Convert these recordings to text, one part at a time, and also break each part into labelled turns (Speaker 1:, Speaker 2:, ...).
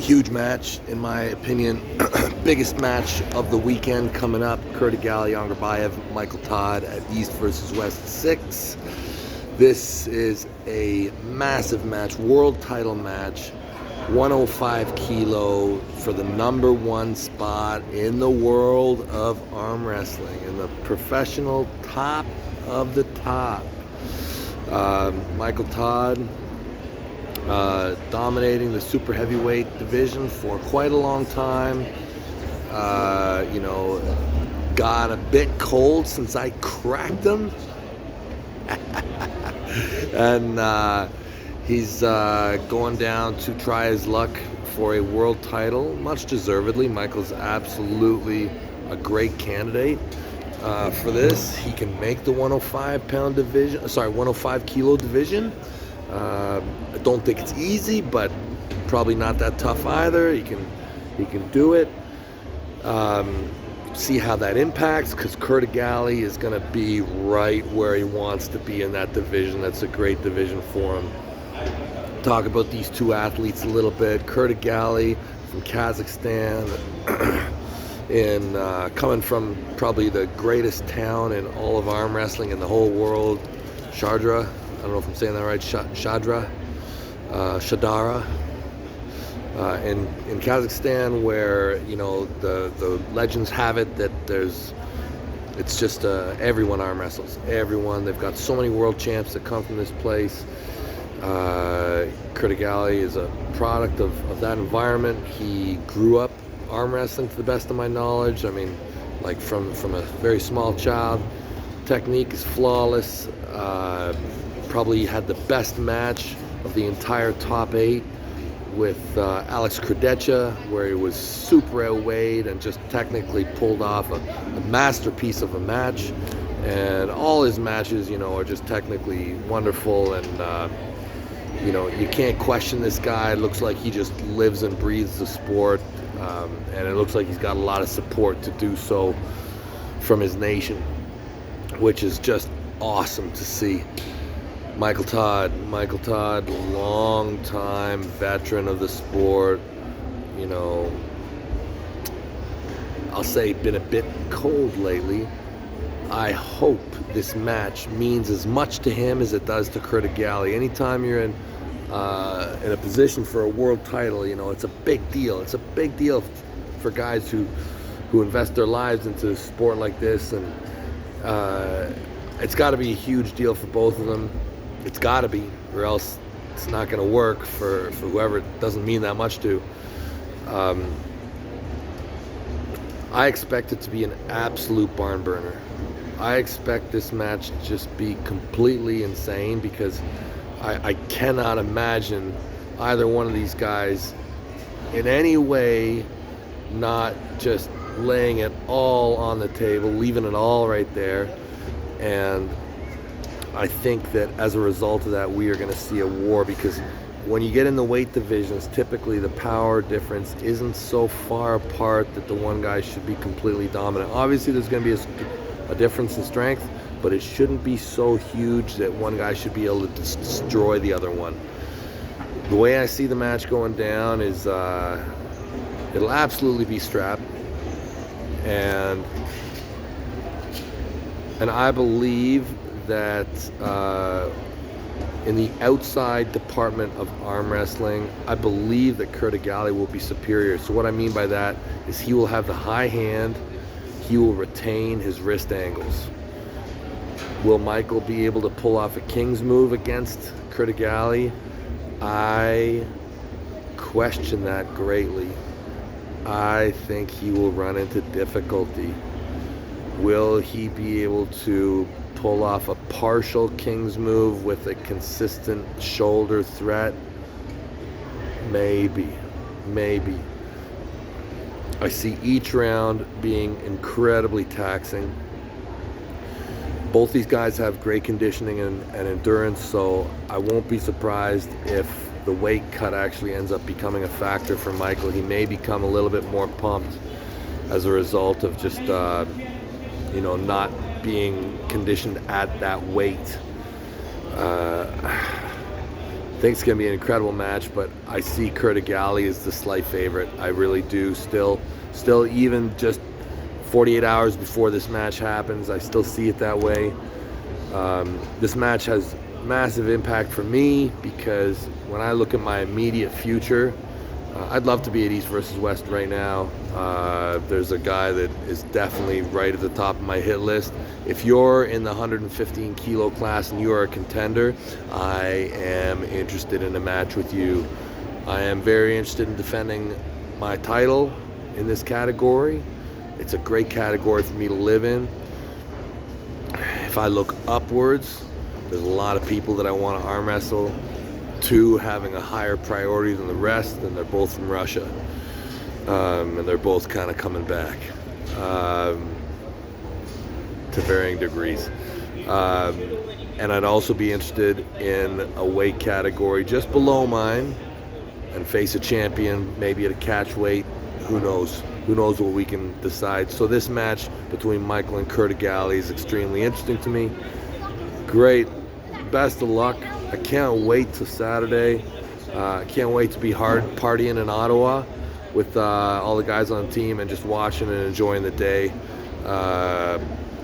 Speaker 1: Huge match, in my opinion. Biggest match of the weekend coming up. Kydyrgali Ongarbaev, Michael Todd at East versus West 6. This is a massive match, world title match. 105 kilo for the number one spot in the world of arm wrestling, in the professional top of the top. Michael Todd dominating the super heavyweight division for quite a long time. Got a bit cold since I cracked him. And he's going down to try his luck for a world title, much deservedly. Michael's absolutely a great candidate for this. He can make the 105 kilo division. I don't think it's easy, but probably not that tough either. He can do it. See how that impacts, because Kydyrgali is going to be right where he wants to be in that division. That's a great division for him. Talk about these two athletes a little bit. Kydyrgali from Kazakhstan, coming from probably the greatest town in all of arm wrestling in the whole world, Shadra. I don't know if I'm saying that right. Shadara. In Kazakhstan, where the legends have it that it's just everyone arm wrestles. Everyone. They've got so many world champs that come from this place. Kydyrgali is a product of that environment. He grew up arm wrestling, to the best of my knowledge. I mean, like from a very small child. Technique is flawless. Probably had the best match of the entire top 8 with Alex Krdecha, where he was super outweighed and just technically pulled off a masterpiece of a match. And all his matches, are just technically wonderful. And you can't question this guy. It looks like he just lives and breathes the sport, and it looks like he's got a lot of support to do so from his nation, which is just awesome to see. Michael Todd, long-time veteran of the sport. I'll say been a bit cold lately. I hope this match means as much to him as it does to Kydyrgali. Anytime you're in a position for a world title, it's a big deal. It's a big deal for guys who invest their lives into a sport like this, and it's got to be a huge deal for both of them. It's got to be, or else it's not going to work for whoever it doesn't mean that much to. I expect it to be an absolute barn burner. I expect this match to just be completely insane, because I cannot imagine either one of these guys in any way not just laying it all on the table, leaving it all right there. And I think that as a result of that, we are going to see a war, because when you get in the weight divisions, typically the power difference isn't so far apart that the one guy should be completely dominant. Obviously, there's going to be a difference in strength, but it shouldn't be so huge that one guy should be able to destroy the other one. The way I see the match going down is it'll absolutely be strapped, and I believe that in the outside department of arm wrestling, I believe that Kydyrgali will be superior. So what I mean by that is he will have the high hand, he will retain his wrist angles. Will Michael be able to pull off a king's move against Kydyrgali? I question that greatly. I think he will run into difficulty. Will he be able to pull off a partial king's move with a consistent shoulder threat? Maybe. I see each round being incredibly taxing. Both these guys have great conditioning and endurance, so I won't be surprised if the weight cut actually ends up becoming a factor for Michael. He may become a little bit more pumped as a result of just not being conditioned at that weight. think it's going to be an incredible match, but I see Kydyrgali as the slight favorite. I really do. Still, even just 48 hours before this match happens, I still see it that way. This match has massive impact for me because when I look at my immediate future, I'd love to be at East versus West right now. There's a guy that is definitely right at the top of my hit list. If you're in the 115 kilo class and you are a contender, I am interested in a match with you. I am very interested in defending my title in this category. It's a great category for me to live in. If I look upwards, there's a lot of people that I want to arm wrestle. Two having a higher priority than the rest, and they're both from Russia. And they're both kind of coming back to varying degrees. And I'd also be interested in a weight category just below mine and face a champion, maybe at a catch weight. Who knows? Who knows what we can decide. So this match between Michael and Kydyrgali is extremely interesting to me. Great. Best of luck. I can't wait till Saturday. I can't wait to be hard partying in Ottawa with all the guys on the team and just watching and enjoying the day.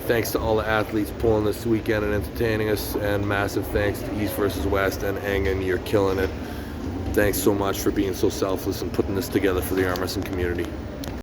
Speaker 1: Thanks to all the athletes pulling this weekend and entertaining us, and massive thanks to East versus West and Engen. You're killing it. Thanks so much for being so selfless and putting this together for the arm wrestling community.